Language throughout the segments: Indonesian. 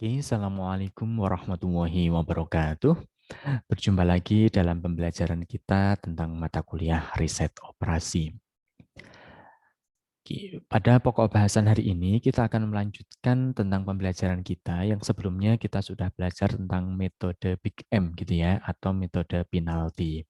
Oke, Assalamualaikum warahmatullahi wabarakatuh. Berjumpa lagi dalam pembelajaran kita tentang mata kuliah riset operasi. Oke, pada pokok bahasan hari ini kita akan melanjutkan tentang pembelajaran kita yang sebelumnya kita sudah belajar tentang metode Big M gitu ya, atau metode penalti.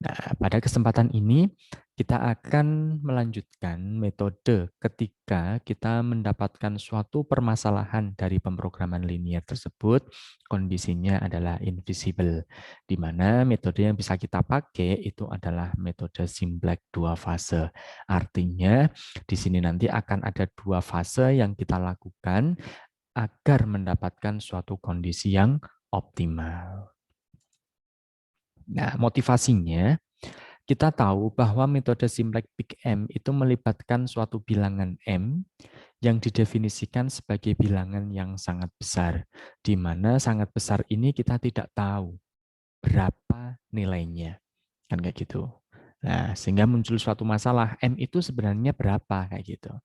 Nah, pada kesempatan ini kita akan melanjutkan metode ketika kita mendapatkan suatu permasalahan dari pemrograman linear tersebut, kondisinya adalah invisible, di mana metode yang bisa kita pakai itu adalah metode Simplex dua fase. Artinya, di sini nanti akan ada dua fase yang kita lakukan agar mendapatkan suatu kondisi yang optimal. Nah, motivasinya kita tahu bahwa metode Simplex Big M itu melibatkan suatu bilangan M yang didefinisikan sebagai bilangan yang sangat besar, di mana sangat besar ini kita tidak tahu berapa nilainya, kan kayak gitu. Nah, sehingga muncul suatu masalah, M itu sebenarnya berapa, kayak gitu.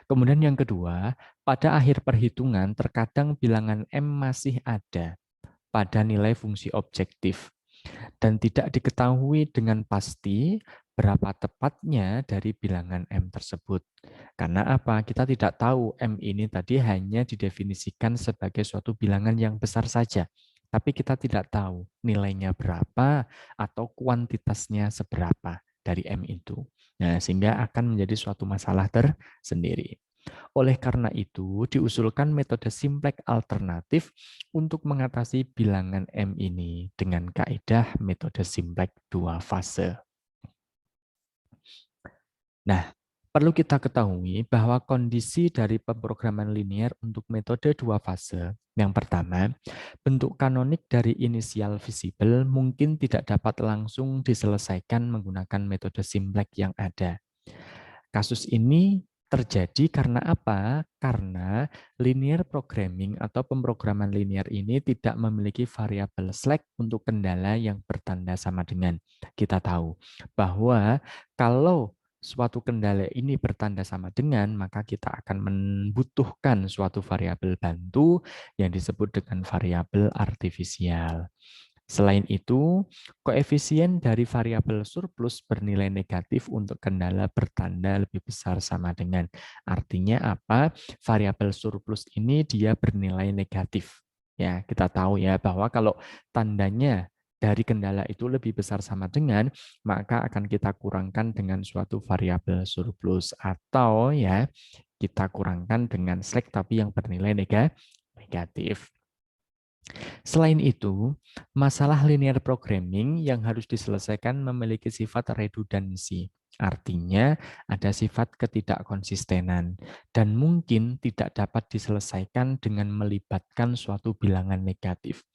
Kemudian yang kedua, pada akhir perhitungan terkadang bilangan M masih ada pada nilai fungsi objektif dan tidak diketahui dengan pasti berapa tepatnya dari bilangan M tersebut. Karena apa? Kita tidak tahu M ini tadi hanya didefinisikan sebagai suatu bilangan yang besar saja. Tapi kita tidak tahu nilainya berapa atau kuantitasnya seberapa dari M itu. Nah, sehingga akan menjadi suatu masalah tersendiri. Oleh karena itu, diusulkan metode Simplex alternatif untuk mengatasi bilangan M ini dengan kaidah metode Simplex dua fase. Nah, perlu kita ketahui bahwa kondisi dari pemrograman linear untuk metode dua fase. Yang pertama, bentuk kanonik dari inisial visible mungkin tidak dapat langsung diselesaikan menggunakan metode Simplex yang ada. Kasus ini terjadi karena apa? Karena linear programming atau pemrograman linear ini tidak memiliki variabel slack untuk kendala yang bertanda sama dengan. Kita tahu bahwa kalau suatu kendala ini bertanda sama dengan, maka kita akan membutuhkan suatu variabel bantu yang disebut dengan variabel artifisial. Selain itu, koefisien dari variabel surplus bernilai negatif untuk kendala bertanda lebih besar sama dengan. Artinya apa? Variabel surplus ini dia bernilai negatif. Ya, kita tahu ya bahwa kalau tandanya dari kendala itu lebih besar sama dengan, maka akan kita kurangkan dengan suatu variabel surplus atau ya kita kurangkan dengan slack tapi yang bernilai negatif. Selain itu, masalah linear programming yang harus diselesaikan memiliki sifat redundansi. Artinya, ada sifat ketidakkonsistenan dan mungkin tidak dapat diselesaikan dengan melibatkan suatu bilangan negatif.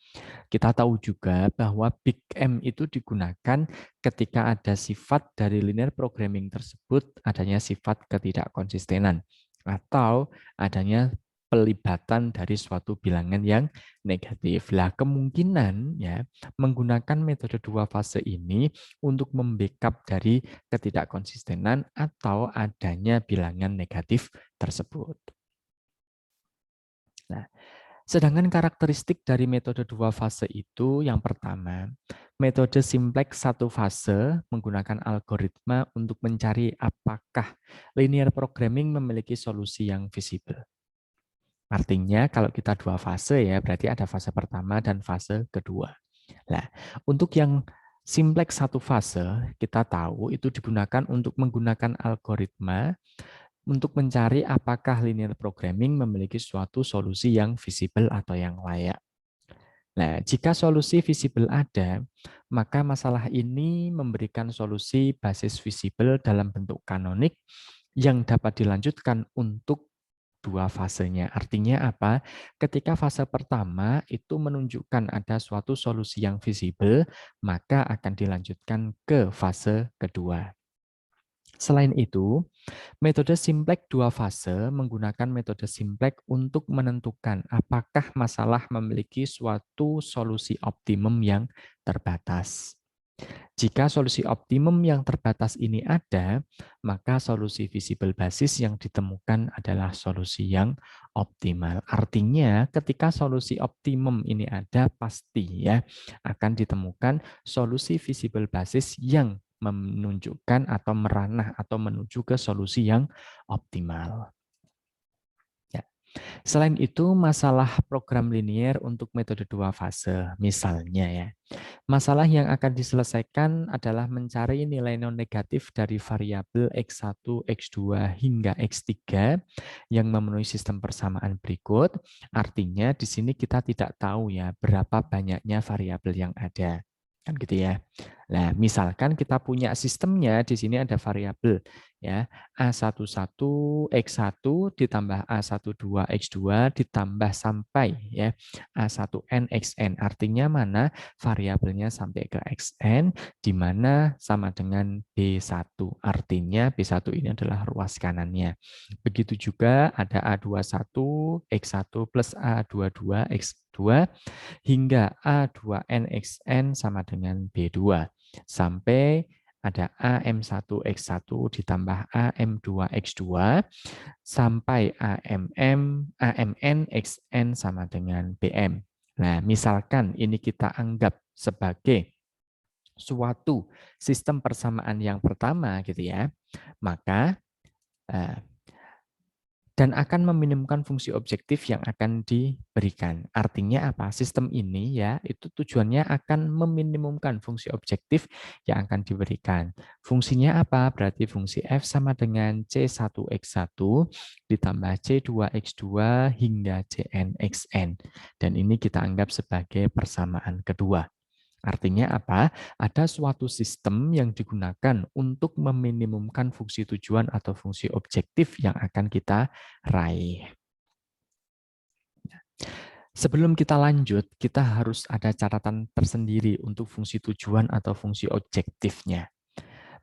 Kita tahu juga bahwa Big M itu digunakan ketika ada sifat dari linear programming tersebut, adanya sifat ketidakkonsistenan atau adanya pelibatan dari suatu bilangan yang negatif. Lah, kemungkinan ya menggunakan metode dua fase ini untuk membackup dari ketidakkonsistenan atau adanya bilangan negatif tersebut. Nah, sedangkan karakteristik dari metode dua fase itu yang pertama, metode Simplex satu fase menggunakan algoritma untuk mencari apakah linear programming memiliki solusi yang visible. Artinya kalau kita dua fase ya, berarti ada fase pertama dan fase kedua. Nah, untuk yang Simplex satu fase, kita tahu itu digunakan untuk menggunakan algoritma untuk mencari apakah linear programming memiliki suatu solusi yang visible atau yang layak. Nah, jika solusi visible ada, maka masalah ini memberikan solusi basis visible dalam bentuk kanonik yang dapat dilanjutkan untuk dua fasenya. Artinya apa? Ketika fase pertama itu menunjukkan ada suatu solusi yang visible, maka akan dilanjutkan ke fase kedua. Selain itu, metode Simplex dua fase menggunakan metode Simplex untuk menentukan apakah masalah memiliki suatu solusi optimum yang terbatas. Jika solusi optimum yang terbatas ini ada, maka solusi visible basis yang ditemukan adalah solusi yang optimal. Artinya, ketika solusi optimum ini ada, pasti ya akan ditemukan solusi visible basis yang menunjukkan atau meranah atau menuju ke solusi yang optimal. Ya. Selain itu, masalah program linier untuk metode dua fase, misalnya ya. Masalah yang akan diselesaikan adalah mencari nilai non negatif dari variabel X1, X2, hingga X3 yang memenuhi sistem persamaan berikut. Artinya di sini kita tidak tahu ya berapa banyaknya variabel yang ada. Kan gitu ya. Nah, misalkan kita punya sistemnya, di sini ada variabel ya A11 X1 ditambah A12 X2 ditambah sampai ya A1N XN. Artinya mana? Variabelnya sampai ke XN, di mana sama dengan B1. Artinya B1 ini adalah ruas kanannya. Begitu juga ada A21 X1 plus A22 X2 hingga A2NXN sama dengan B2. Sampai ada AM1X1 ditambah AM2X2 sampai AMNXN sama dengan BM. Nah, misalkan ini kita anggap sebagai suatu sistem persamaan yang pertama gitu ya, maka dan akan meminimumkan fungsi objektif yang akan diberikan. Artinya apa? Sistem ini ya itu tujuannya akan meminimumkan fungsi objektif yang akan diberikan. Fungsinya apa? Berarti fungsi f sama dengan C1x1 ditambah C2x2 hingga Cnxn. Dan ini kita anggap sebagai persamaan kedua. Artinya apa? Ada suatu sistem yang digunakan untuk meminimumkan fungsi tujuan atau fungsi objektif yang akan kita raih. Sebelum kita lanjut, kita harus ada catatan tersendiri untuk fungsi tujuan atau fungsi objektifnya.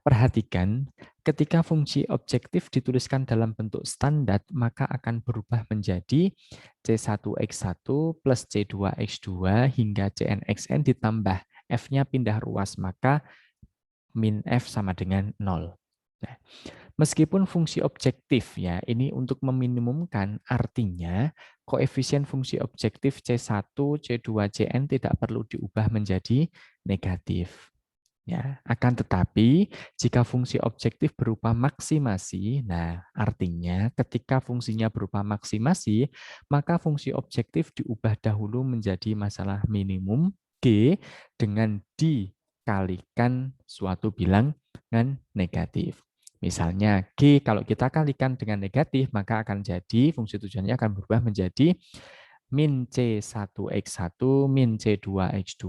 Perhatikan, ketika fungsi objektif dituliskan dalam bentuk standar, maka akan berubah menjadi C1x1 plus C2x2 hingga Cnxn ditambah F-nya pindah ruas, maka min F sama dengan 0. Nah, meskipun fungsi objektif ya, ini untuk meminimumkan, artinya koefisien fungsi objektif C1, C2, Cn tidak perlu diubah menjadi negatif. Ya, akan tetapi jika fungsi objektif berupa maksimasi, nah artinya ketika fungsinya berupa maksimasi, maka fungsi objektif diubah dahulu menjadi masalah minimum G dengan dikalikan suatu bilangan negatif. Misalnya G kalau kita kalikan dengan negatif, maka akan jadi fungsi tujuannya akan berubah menjadi min C1X1 min C2X2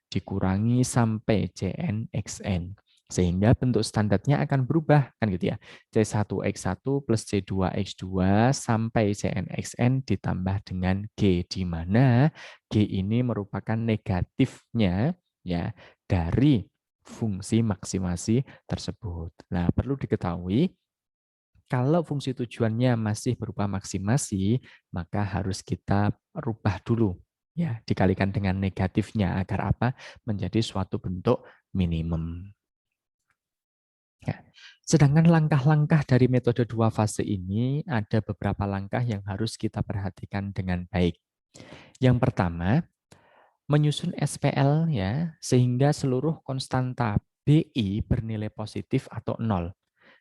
dikurangi sampai Cnxn. Sehingga bentuk standarnya akan berubah, kan gitu ya. C1X1 plus C2X2 sampai Cnxn ditambah dengan G, di mana G ini merupakan negatifnya ya dari fungsi maksimasi tersebut. Nah, perlu diketahui kalau fungsi tujuannya masih berupa maksimasi, maka harus kita rubah dulu ya, dikalikan dengan negatifnya agar apa? Menjadi suatu bentuk minimum. Ya. Sedangkan langkah-langkah dari metode dua fase ini ada beberapa langkah yang harus kita perhatikan dengan baik. Yang pertama, menyusun SPL ya, sehingga seluruh konstanta BI bernilai positif atau 0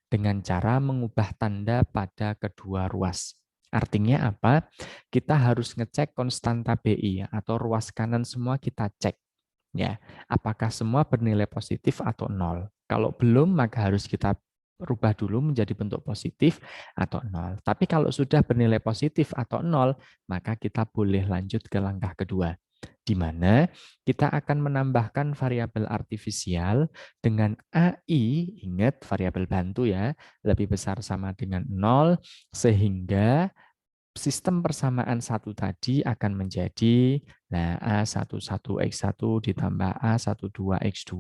dengan cara mengubah tanda pada kedua ruas. Artinya apa? Kita harus ngecek konstanta BI ya, atau ruas kanan semua kita cek. Ya, apakah semua bernilai positif atau 0? Kalau belum, maka harus kita rubah dulu menjadi bentuk positif atau 0. Tapi kalau sudah bernilai positif atau 0, maka kita boleh lanjut ke langkah kedua, di mana kita akan menambahkan variabel artifisial dengan AI, ingat variabel bantu ya, lebih besar sama dengan 0, sehingga sistem persamaan satu tadi akan menjadi nah, A11X1 ditambah A12X2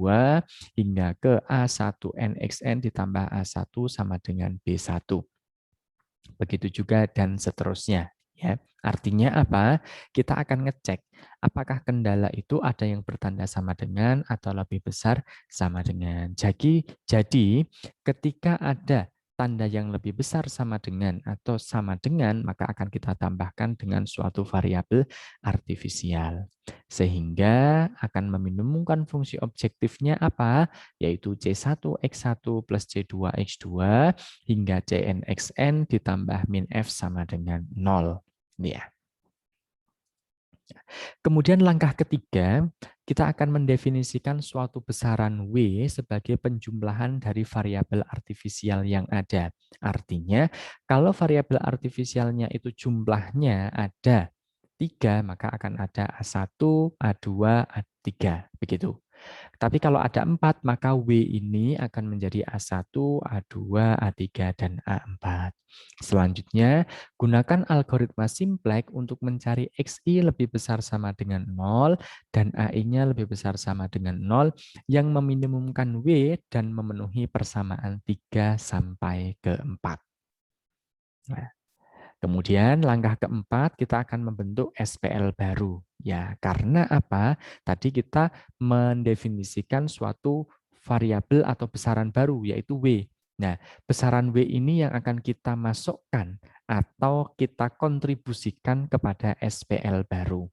hingga ke A1NXN ditambah A1 sama dengan B1. Begitu juga dan seterusnya. Ya, artinya apa? Kita akan ngecek apakah kendala itu ada yang bertanda sama dengan atau lebih besar sama dengan. Jadi ketika ada tanda yang lebih besar sama dengan atau sama dengan, maka akan kita tambahkan dengan suatu variabel artifisial. Sehingga akan meminimumkan fungsi objektifnya apa? Yaitu C1X1 plus C2X2 hingga Cnxn ditambah min F sama dengan 0. Ya. Kemudian langkah ketiga, kita akan mendefinisikan suatu besaran W sebagai penjumlahan dari variabel artifisial yang ada. Artinya, kalau variabel artifisialnya itu jumlahnya ada 3, maka akan ada A1, A2, A3. Begitu. Tapi kalau ada 4, maka W ini akan menjadi A1, A2, A3, dan A4. Selanjutnya, gunakan algoritma simplex untuk mencari XI lebih besar sama dengan 0 dan AI-nya lebih besar sama dengan 0 yang meminimumkan W dan memenuhi persamaan 3 sampai ke 4. Nah, kemudian langkah keempat, kita akan membentuk SPL baru. Ya, karena apa? Tadi kita mendefinisikan suatu variabel atau besaran baru, yaitu W. Nah, besaran W ini yang akan kita masukkan atau kita kontribusikan kepada SPL baru.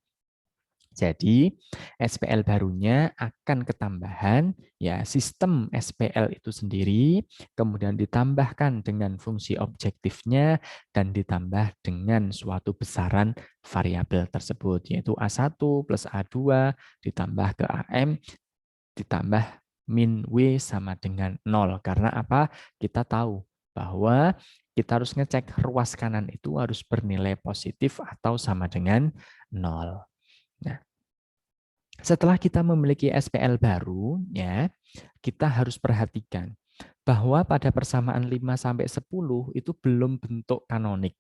Jadi SPL barunya akan ketambahan ya sistem SPL itu sendiri, kemudian ditambahkan dengan fungsi objektifnya dan ditambah dengan suatu besaran variabel tersebut yaitu A1 plus A2 ditambah ke AM ditambah min W sama dengan 0. Karena apa? Kita tahu bahwa kita harus ngecek ruas kanan itu harus bernilai positif atau sama dengan 0. Nah, setelah kita memiliki SPL baru, ya, kita harus perhatikan bahwa pada persamaan 5 sampai 10 itu belum bentuk kanonik.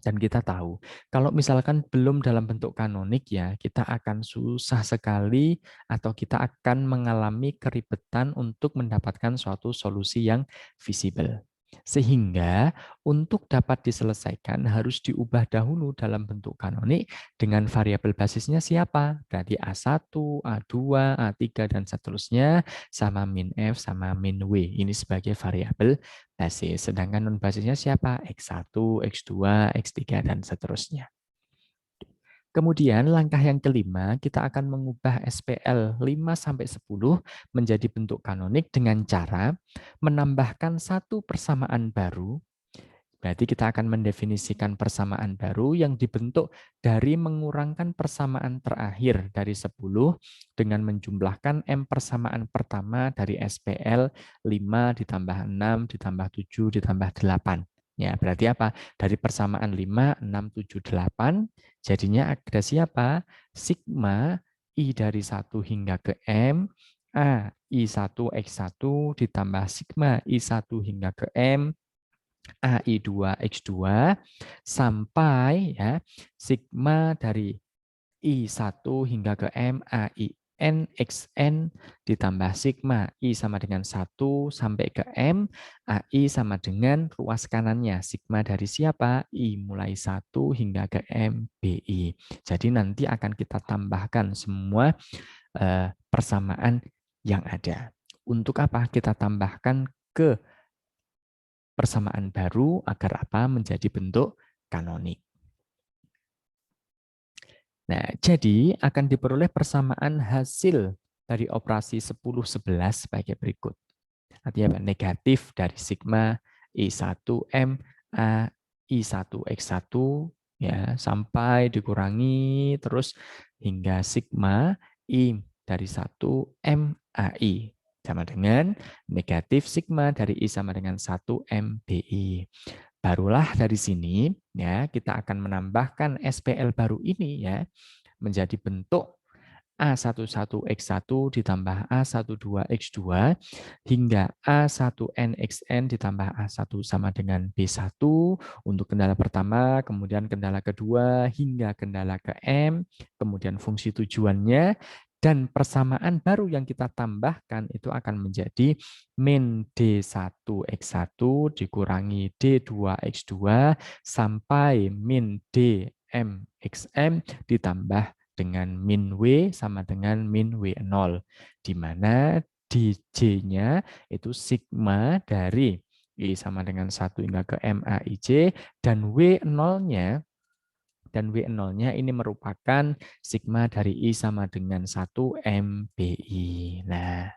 Dan kita tahu, kalau misalkan belum dalam bentuk kanonik ya, kita akan susah sekali atau kita akan mengalami keribetan untuk mendapatkan suatu solusi yang visible. Sehingga untuk dapat diselesaikan harus diubah dahulu dalam bentuk kanonik dengan variabel basisnya siapa? Berarti A1, A2, A3, dan seterusnya sama min F sama min W. Ini sebagai variabel basis. Sedangkan non basisnya siapa? X1, X2, X3, dan seterusnya. Kemudian langkah yang kelima, kita akan mengubah SPL 5-10 menjadi bentuk kanonik dengan cara menambahkan satu persamaan baru. Berarti kita akan mendefinisikan persamaan baru yang dibentuk dari mengurangkan persamaan terakhir dari 10 dengan menjumlahkan M persamaan pertama dari SPL 5 ditambah 6 ditambah 7 ditambah 8. Ya, berarti apa? Dari persamaan 5, 6, 7, 8, jadinya ada siapa? Sigma I dari 1 hingga ke M, A I1X1 ditambah sigma I1 hingga ke M, AI2X2 sampai ya sigma dari I1 hingga ke M AI N XN ditambah sigma I sama dengan 1 sampai ke M AI sama dengan ruas kanannya sigma dari siapa I mulai 1 hingga ke M BI. Jadi nanti akan kita tambahkan semua persamaan yang ada. Untuk apa kita tambahkan ke persamaan baru agar apa menjadi bentuk kanonik. Nah, jadi akan diperoleh persamaan hasil dari operasi 10-11 sebagai berikut. Artinya apa? Negatif dari sigma I1M A I1X1 ya sampai dikurangi terus hingga sigma I dari 1M AI sama dengan negatif sigma dari I sama dengan 1MBI. Barulah dari sini ya kita akan menambahkan SPL baru ini ya menjadi bentuk A11X1 ditambah A12X2 hingga A1NXN ditambah A1 sama dengan B1 untuk kendala pertama, kemudian kendala kedua hingga kendala ke M, kemudian fungsi tujuannya Dan persamaan baru yang kita tambahkan itu akan menjadi min D1X1 dikurangi D2X2 sampai min DMXM ditambah dengan min W sama dengan min W0, di mana DJ-nya itu sigma dari I sama dengan 1 hingga ke MAIJ, dan W0-nya ini merupakan sigma dari I sama dengan 1 MBI. Nah,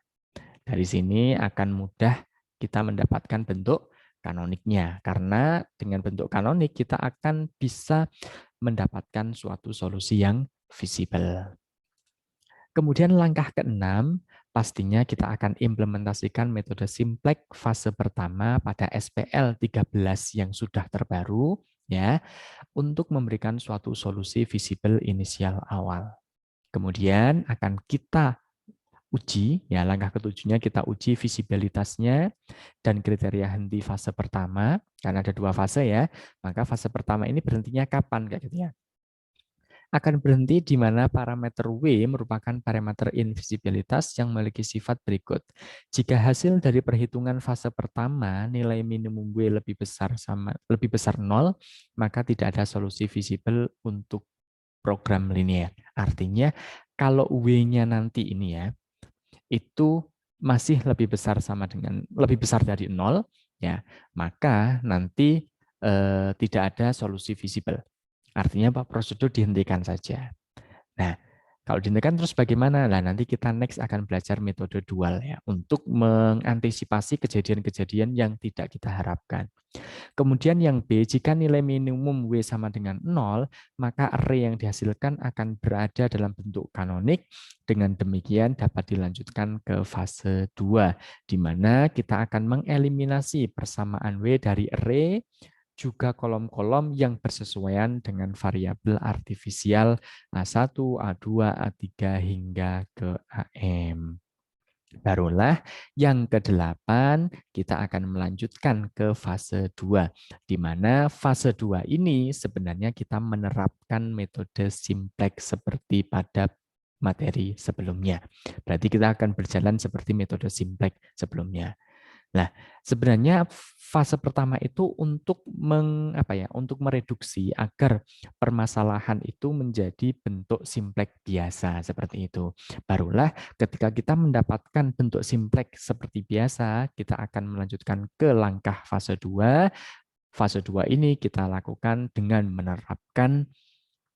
dari sini akan mudah kita mendapatkan bentuk kanoniknya. Karena dengan bentuk kanonik kita akan bisa mendapatkan suatu solusi yang visible. Kemudian langkah keenam, pastinya kita akan implementasikan metode simplex fase pertama pada SPL 13 yang sudah terbaru, ya, untuk memberikan suatu solusi visible inisial awal. Kemudian akan kita uji, ya, langkah ketujuhnya kita uji visibilitasnya dan kriteria henti fase pertama, karena ada 2 fase ya, maka fase pertama ini berhentinya kapan, kayak gitu ya. Akan berhenti di mana parameter W merupakan parameter invisibilitas yang memiliki sifat berikut. Jika hasil dari perhitungan fase pertama nilai minimum W lebih besar 0, maka tidak ada solusi visible untuk program linear. Artinya kalau W-nya nanti ini ya, itu masih lebih besar dari 0, ya, maka nanti tidak ada solusi visible. Artinya Pak, prosedur dihentikan saja. Nah, kalau dihentikan terus bagaimana? Nah, nanti kita next akan belajar metode dual ya, untuk mengantisipasi kejadian-kejadian yang tidak kita harapkan. Kemudian yang B, jika nilai minimum W sama dengan 0, maka array yang dihasilkan akan berada dalam bentuk kanonik. Dengan demikian dapat dilanjutkan ke fase 2, di mana kita akan mengeliminasi persamaan W dari array, juga kolom-kolom yang bersesuaian dengan variabel artifisial A1, A2, A3 hingga ke AM. Barulah yang ke-8 kita akan melanjutkan ke fase 2, di mana fase 2 ini sebenarnya kita menerapkan metode simplex seperti pada materi sebelumnya. Berarti kita akan berjalan seperti metode simplex sebelumnya. Nah, sebenarnya fase pertama itu untuk untuk mereduksi agar permasalahan itu menjadi bentuk simplex biasa seperti itu. Barulah ketika kita mendapatkan bentuk simplex seperti biasa, kita akan melanjutkan ke langkah fase 2. Fase 2 ini kita lakukan dengan menerapkan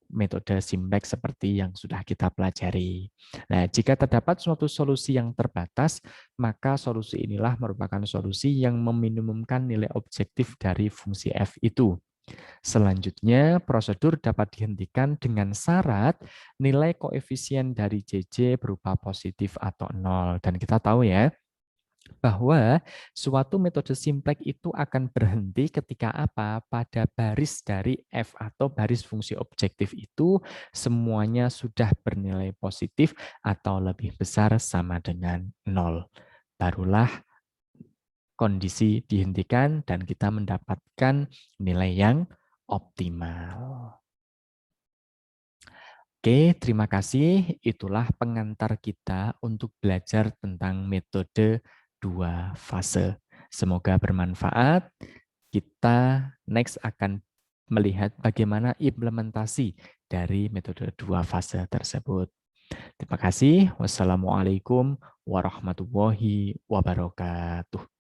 metode simplex seperti yang sudah kita pelajari. Nah, jika terdapat suatu solusi yang terbatas, maka solusi inilah merupakan solusi yang meminimumkan nilai objektif dari fungsi f itu. Selanjutnya, prosedur dapat dihentikan dengan syarat nilai koefisien dari JJ berupa positif atau 0. Dan kita tahu ya, bahwa suatu metode simplex itu akan berhenti ketika apa? Pada baris dari F atau baris fungsi objektif itu semuanya sudah bernilai positif atau lebih besar sama dengan 0. Barulah kondisi dihentikan dan kita mendapatkan nilai yang optimal. Oke, terima kasih. Itulah pengantar kita untuk belajar tentang metode 2 fase. Semoga bermanfaat. Kita next akan melihat bagaimana implementasi dari metode 2 fase tersebut. Terima kasih. Wassalamualaikum warahmatullahi wabarakatuh.